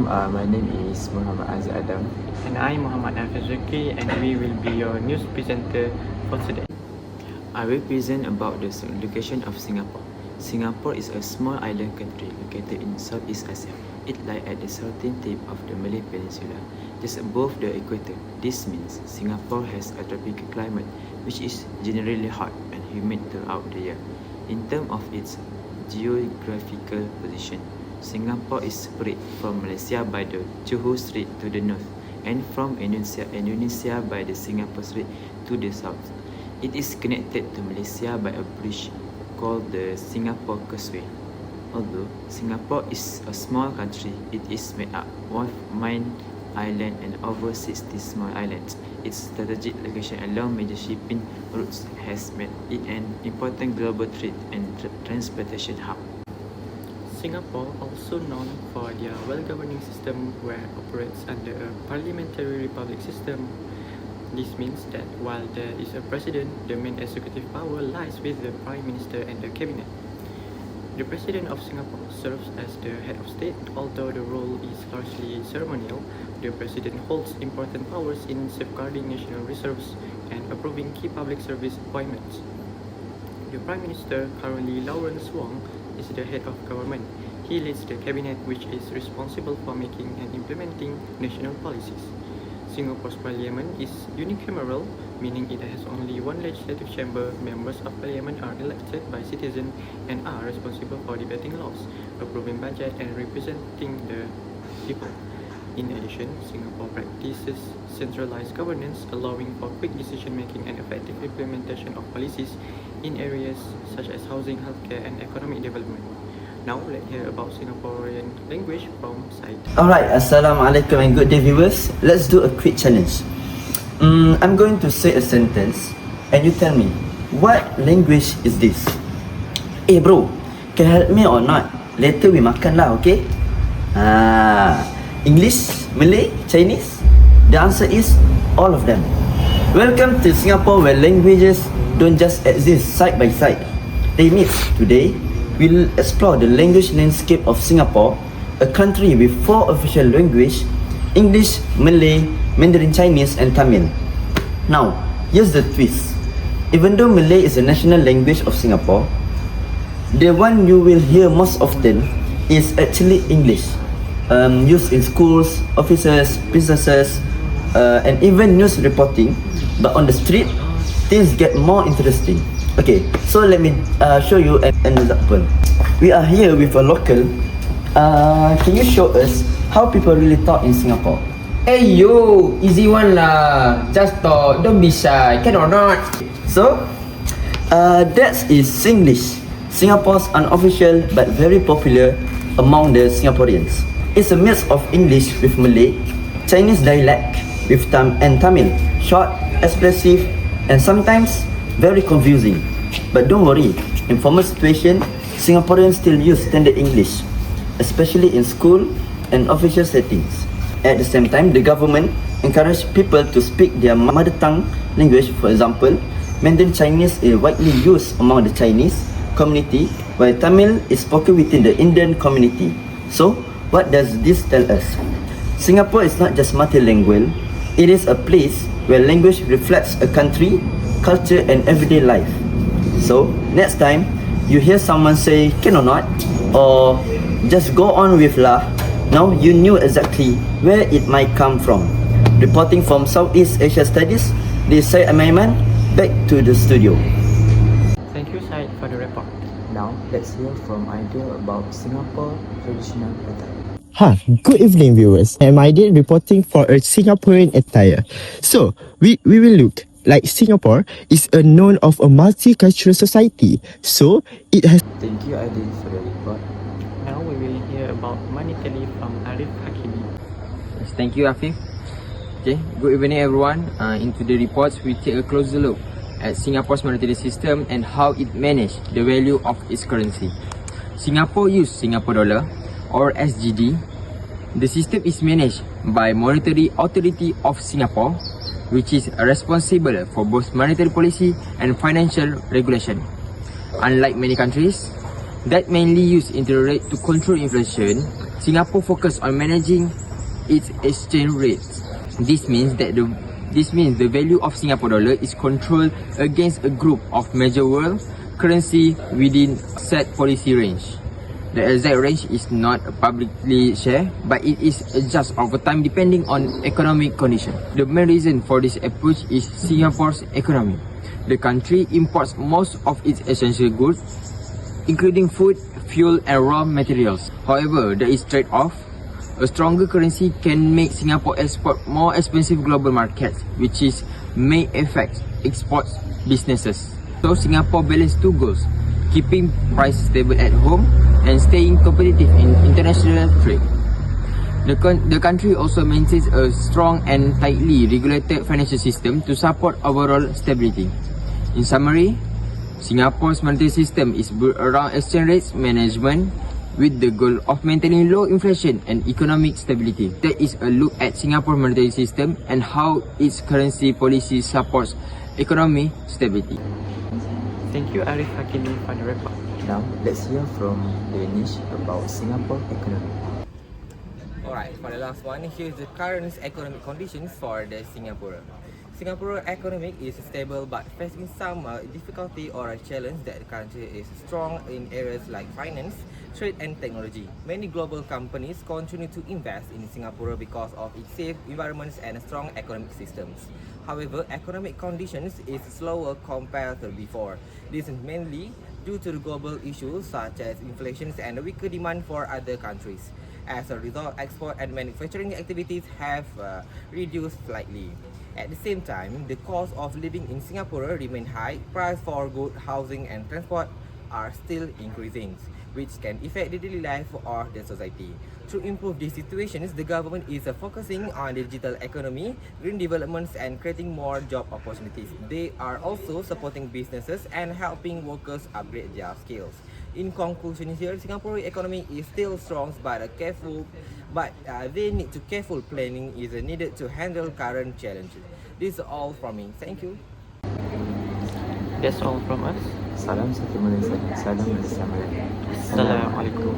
My name is Mohammad Azri. And I'm Mohammad Afifzikry, and we will be your news presenter for today. I will present about the location of Singapore. Singapore is a small island country located in Southeast Asia. It lies at the southern tip of the Malay Peninsula, just above the equator. This means Singapore has a tropical climate, which is generally hot and humid throughout the year. In terms of its geographical position, Singapore is separated from Malaysia by the Johor Strait to the north, and from Indonesia by the Singapore Strait to the south. It is connected to Malaysia by a bridge called the Singapore Causeway. Although Singapore is a small country, it is made up of 9 islands and over 60 small islands. Its strategic location along major shipping routes has made it an important global trade and transportation hub. Singapore, also known for their well-governing system where operates under a parliamentary republic system. This means that while there is a president, the main executive power lies with the Prime Minister and the Cabinet. The President of Singapore serves as the head of state. Although the role is largely ceremonial, the President holds important powers in safeguarding national reserves and approving key public service appointments. The Prime Minister, currently Lawrence Wong, is the head of government. He leads the Cabinet, which is responsible for making and implementing national policies. Singapore's parliament is unicameral, meaning it has only one legislative chamber. Members of parliament are elected by citizens and are responsible for debating laws, approving budget, and representing the people. In addition, Singapore practices centralized governance, allowing for quick decision-making and effective implementation of policies in areas such as housing, healthcare, and economic development. Now, let's hear about Singaporean language from Syed. Alright, Assalamualaikum and good day viewers. Let's do a quick challenge. I'm going to say a sentence and you tell me, what language is this? Bro, can you help me or not? Later we makan lah, okay? English, Malay, Chinese? The answer is all of them. Welcome to Singapore, where languages don't just exist side by side. They meet. Today, we'll explore the language landscape of Singapore, a country with 4 official languages: English, Malay, Mandarin Chinese, and Tamil. Now, here's the twist. Even though Malay is the national language of Singapore, the one you will hear most often is actually English, used in schools, offices, businesses, and even news reporting. But on the street, things get more interesting. Okay, so let me show you an example. We are here with a local. Can you show us how people really talk in Singapore? Hey yo, easy one lah. Just talk, don't be shy, can or not? So, that is Singlish, Singapore's unofficial but very popular among the Singaporeans. It's a mix of English with Malay, Chinese dialect with Tamil, short, expressive, and sometimes very confusing. But don't worry, in formal situation, Singaporeans still use standard English, especially in school and official settings. At the same time, the government encourages people to speak their mother tongue language. For example, Mandarin Chinese is widely used among the Chinese community, while Tamil is spoken within the Indian community. So, what does this tell us? Singapore is not just multilingual, it is a place where language reflects a country, culture, and everyday life. So, next time you hear someone say can or not, or just go on with lah, now you knew exactly where it might come from. Reporting from Southeast Asia Studies, this is Syed Aiman, back to the studio. Thank you, Syed, for the report. Now, let's hear from Aidil about Singapore traditional attire. Hi, good evening viewers. I'm Aidil reporting for a Singaporean attire. So, we will look like Singapore is a known of a multicultural society. So, it has... Thank you, Aidil, for the report. Now we will hear about monetary from Arif Hakimi. Yes, thank you, Afif. Okay, good evening everyone. Into the reports, we take a closer look at Singapore's monetary system and how it managed the value of its currency. Singapore use Singapore dollar or SGD. The system is managed by Monetary Authority of Singapore, which is responsible for both monetary policy and financial regulation. Unlike many countries, that mainly use interest rate to control inflation, Singapore focus on managing its exchange rates. This means the value of Singapore dollar is controlled against a group of major world currency within set policy range. The exact range is not publicly shared, but it is adjusted over time depending on economic condition. The main reason for this approach is Singapore's economy. The country imports most of its essential goods, including food, fuel, and raw materials. However, there is trade-off. A stronger currency can make Singapore export more expensive global markets, which may affect export businesses. So Singapore balances two goals: keeping price stable at home and staying competitive in international trade. The country also maintains a strong and tightly regulated financial system to support overall stability. In summary, Singapore's monetary system is built around exchange rates management with the goal of maintaining low inflation and economic stability. That is a look at Singapore's monetary system and how its currency policy supports economic stability. Thank you, Arif, Hakimi, for the report. Now, let's hear from Danish about Singapore economy. Alright, for the last one, here's the current economic conditions for the Singapore. Singapore economy is stable but facing some difficulty or a challenge that the country is strong in areas like finance, trade and technology. Many global companies continue to invest in Singapore because of its safe environments and strong economic systems. However, economic conditions is slower compared to before. This is mainly due to the global issues such as inflation and weaker demand for other countries. As a result, export and manufacturing activities have reduced slightly. At the same time, the cost of living in Singapore remain high. Price for goods, housing and transport are still increasing, which can affect the daily life of the society. To improve these situations, the government is focusing on the digital economy, green developments and creating more job opportunities. They are also supporting businesses and helping workers upgrade their skills. In conclusion here, Singapore economy is still strong but they need to careful planning is needed to handle current challenges. This is all from me. Thank you. That's all from us. Salam satu Malaysia, salam bersama. Assalamualaikum.